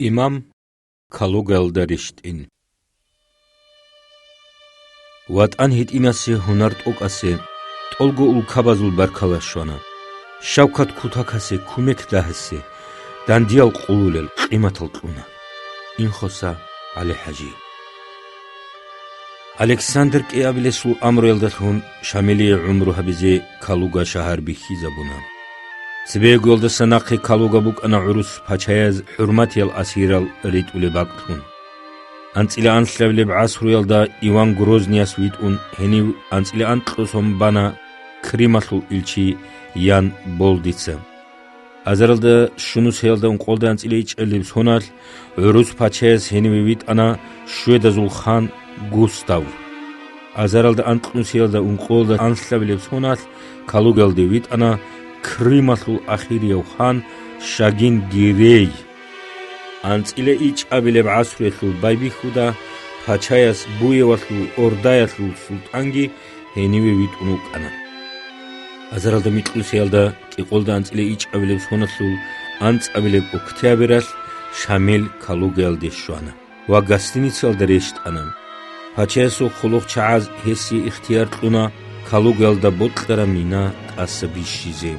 იმამ ქალუგელდერიშტინ ვატან ჰიტინასე ჰუნარტოკასე ტოლგო ულქაბაზულ ბარქალაშვანა შავქათ ქუთაქასე ქუმექ დაჰესე დანდიალ ყულულელ ყიმათალ ყუნა ინხოსა ალი ჰაჯი ალექსანდრ კეაბილესულ ამროელდათუნ შამილი უმრუ ჰაბიზე ქალუგა შაჰარბი ხიზაბუნა Сбегол да санахи калуга букана урус пачаяз хурматиял асирал ритуле бактун. Анциле анслевлеб асруял да Иван Грозниас витун хенив анциле антлосом бана кримаслу илчи Ян Болдица. Азаралда шунус хелда унқолда анциле ичелеб сонал урус пачаяз хенив вит ана шуедазул хан Густав. Азаралда антлос хелда унқолда анслевлеб сонал калугалде вит ана Кримаслу ахириев хан Шагин Гирей. Анциле ич абилеб асруеслу байбихуда пачаяс буеваслу ордаяслу султанги хениве витуну кана. Азаралда митлусиалда киқолда анциле ич абилеб сонаслу анц абилеб октяберас Шамил Калугелдешвана. Ва гастиницалда рештанам. Пачаясу хулух чааз хеси ихтияр тлуна Калугелда ботлара мина асабишизе.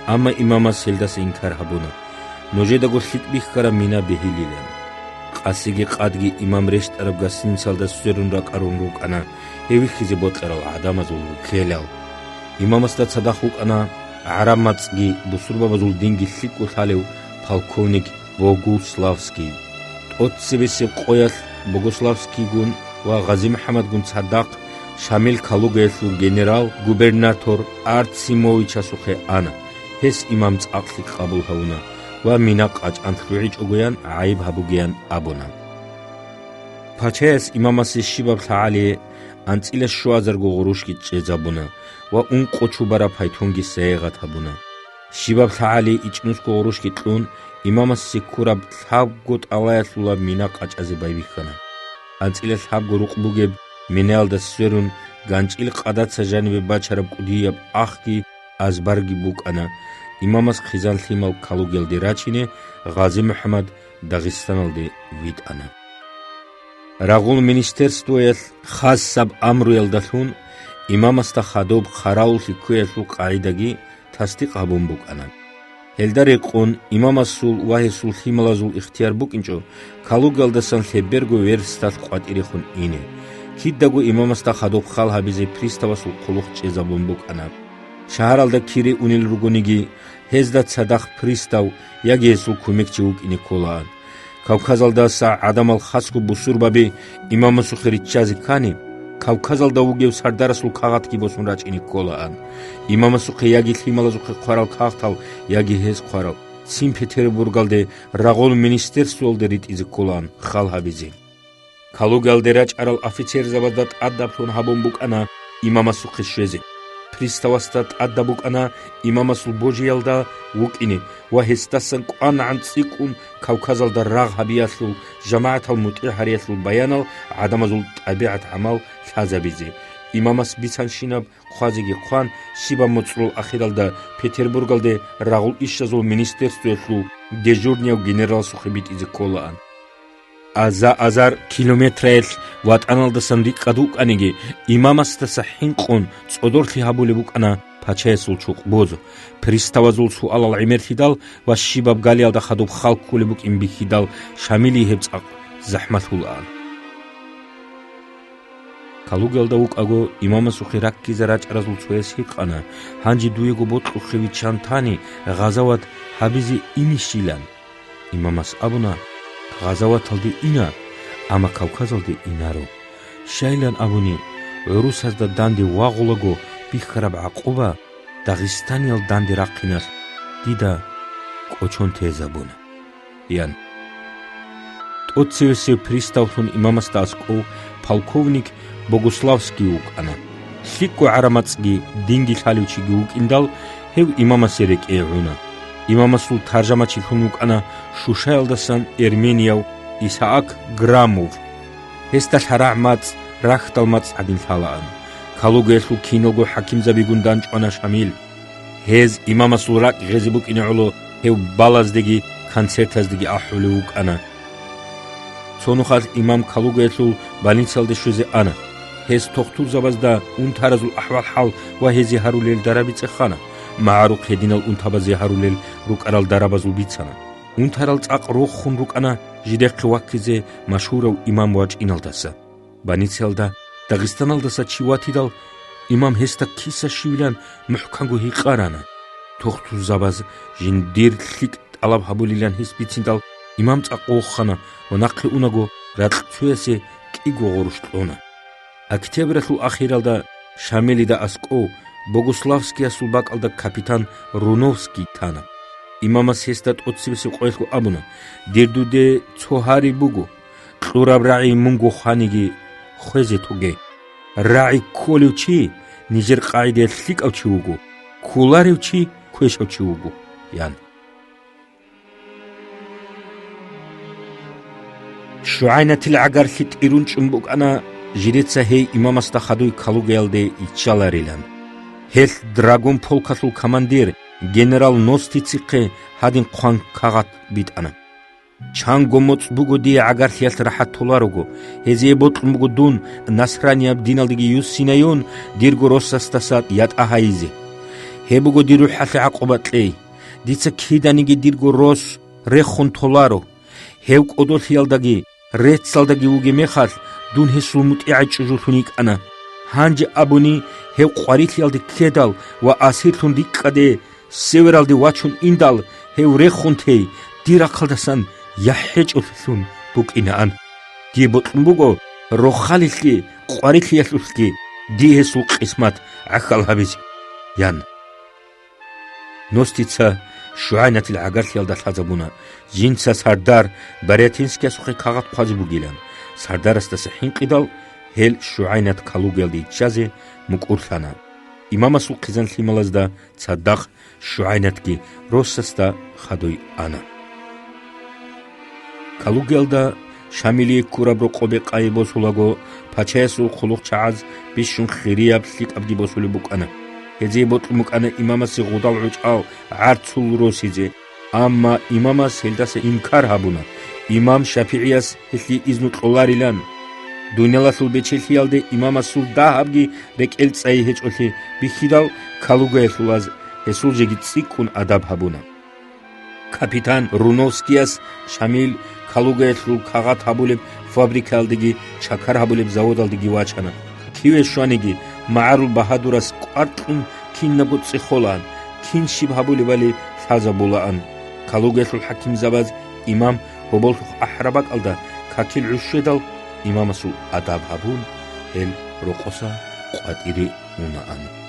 Ама имама селдас инкар хабуна. Ножеда го хитбих кара мина бехилилен. Қасиги қадги имам решт араб гасин салда сузерун рак арун рук ана. Хевихизе ботларал адамазул келял. Имамаста цадахук ана арамацги бусурбабазул динги хлику халев полковник Богуславский. От себесе қоял Богуславский гун ва Гази Мухаммад гун цадақ Шамил Калугелу генерал губернатор Арцимовичасухе ана. Хес имам цақлик қабул хауна ва мина қач антрвич огоян айб хабугиян абуна. Пачаяс имамаси шибаб лаали анциле шуазар гуғурушки чезабуна ва ун қочубара пайтунги сеғат хабуна. Шибаб лаали ичнус гуғурушки тлун имамаси кураб лаб гут алаясула мина қач ази байбихана. Анциле лаб гуруқ бугеб Минеалда сверун ганчил қадаца жанве бачараб кудияб ахки азбарги букана имамас хизан лимал Калугелде рачине Гази Мухаммад Дагистаналде вид ана. Рагул министерствоял хас саб амруелдалун имамаста хадоб хараулхи куялу қаидаги тастиқ абун букана. Хелдари қун имамасул вахисул хималазул ихтияр букинчо Калугелдасан хебергу верстат қуатирихун ине. Киддагу имамаста хадоб хал хабизе приставасул қулух чезабун букана. Шаҳаралда кири унил ругуниги ҳезда цадах пристав як есул кумекчи укини колаан. Кавказалда са адамал хаску бусурбаби имамасу хиричази кани Кавказалда угев сардарасул кағатки босун рачини колаан. Имамасу яги хималазу қарал кахтал яги ҳез қарал. Син Петербургалде рағол министерстволде рит изи колаан хал хабизе. Калугалде рач арал офицер завадат аддаптун хабун букана имамасу хишвезе. Приставастат аддабукана имамасул божиялда вукини ва хестасан куан анцикун Кавказалда раг хабиясул жамаатал мутихариясул баянал адамазул табиат амал хазабизе. Имамас бицаншинаб хазиги куан шиба муцрул ахиралда Петербургалде рагул ишшазул министерствоясул дежурняв генерал сухибит изи колаан. Азар километрел ватаналдасан рикадук аниги имамаста сахин қун цодорли хабули букана пачаясул чуқ бозу приставазул суалал имертидал ва шибаб галиалда хадуб халкули бук имбихидал шамили хебцақ захматул ан. Калугалда ук аго имамасу хиракки зарач аразул цуэс хиқана ханжи дуего боту хеви чантани ғазават хабизи инишилан. Имамас абуна Ғазаваталди ина, ама Кавказалди инаро. Шайлан абуни, урусазда данди вағулаго бихараб ақуба, Дагистаниял данди рақинас, дида кочон тезабуна. Ян. Тотсевесе приставтун имамаста аско полковник Богуславский ук ана. Хикку арамацги динги халивчиги ук индал, хев имамасерек эғуна. Имамасул таржамачи хунук ана Шушайлдасан Эрменияв Исаак Грамов. Хестал хараъмац рахталмац адин халаан. Калугелу киногу хакимзабигун данчана Шамил. Хез имамасул рак ғезибук инаулу хев балаздеги კონცერტაზდიგი აჰული უკანა ცონუხალ იმამ ქალუგეთულ ბალინცალდეშუზე ანა ჰეს თოხთულზაბაზ და უნთარაზულ აჰვალ ჰალ ვა ჰეზი ჰარულელ დარაბიცე ხანა მაარუ ხედინალ უნთაბაზი ჰარულელ რუკარალ დარაბაზულ ბიცანა უნთარალ წაყ როხუნ რუკანა ჟიდეყი ვაქიზე მაშურევ იმამ ვაჭინალდასა ბანიცალდა დაღისტანალდასა ჩივათიდალ იმამ ჰესთა ქისა შივილან მუჰკანგუ ჰიყარანა თოხთულზაბაზ ჟინდირ ხიკ ტალაბ ჰაბულილან ჰის ბიცინდალ იმამ წაყოხანა ონაყი უნაგო რატცუესე კიგო ღორშტონა октябрьასულ ახირალდა შამილი და ასკო ბოგოსლავსკიასულ ბაკალდა კაპიტან რუნოვსკი თანა იმამას ჰესთა ტოცივსი ყოელქო აბუნა დირდუდე ცოჰარი ბუგო ყურაბ რაი მუნგო ხანიგი ხვეზე თუგე რაი კოლიუჩი ნიჟერ ყაიდე ლიკავჩი უგო კულარევჩი ქვეშავჩი უგო იან შუაინათილ აგარხი ტირუნ ჭუმბუკანა ჟირეცა ჰეი იმამას და ხადუი ქალუგელდე იჩალარილან ჰელ დრაგონ პოლკასულ კომანდირ გენერალ ნოსტიციყე ჰადინ ყვან ქაღატ ბიტანა ჩან გომოწბუგოდი აგარხიალ რაჰათულაროგო ჰეზიე ბოტყმუგუდუნ ნასრანი აბდინალდიგი იუსინაიონ დირგო როსასტასატ იატაჰაიზე ჰებუგო დირუ ჰალე აყობატლეი დიცა ქიდანიგი დირგო როს რეხონ თოლარო ჰევ ყოდოხიალდაგი რეცალდაგი უგე მეხალ დუნ ჰესულ მუტიაჭუჟუთუნი კანა ჰანჯ აბუნი ჰევ ყვარიხიალდი ქედალ ვა ასირთუნ დიკადე სევერალდი ვაჩუნ ინდალ ჰევ რეხონთეი დირახალდასან яхეჭულსუნ ბუკინან დიბოტმუგო როხალიხი ყვარიხიალუსკი დიესულ ყისმათ ახალაბიზ იან ნოსტიცა შუაინათილ აგარხიალდა ხაზაბუნა ჟინცა სარდარ ბარეთინსკიას ხე ქაღათ ხვაზი ბუგილან სარდარასტას ჰინყიდალ ჰელ შუაინათ ქალუგელდი ჩაზე მუკურხანა იმამასულ ყიზან ხიმალას და ცადახ შუაინათგი როსას და ხადოი ანა ქალუგელდა შამილი კურაბრო ყობე ყაიბოსულაგო ფაჩესულ ხულუხ ჩააზ ბიშუნ ხირიაბ ლიკაბდი ბოსული ბუკანა هذه بطل مكان إمام سيغودا العجاو عرض روسيجي أما إمام سيلداس إنكار هابونا إمام شافعياس هسلي إذن طولاريلان دنيا لسول بيچلي يالدي إمام سولدا هابجي رك إلتساي هج أولي بخيدال كالوغا يسولاز هسول جيجي تسيكون أداب هابونا كابيتان رونوفسكياس شامل كالوغا يسول كاغات هابولب فابريكالديجي شاكار هابولب زاودالديجي واچانا كيوه شوانيجي معارو بهادوراس قارتون كين نبوت خولان كين شيب هابولي بالي فازا بولان كالوغيسل حكيم زباز إمام هبول أحربك ألدا كاكيل عشيدال إمام سو أداب هابون هل رقصا قادري منعان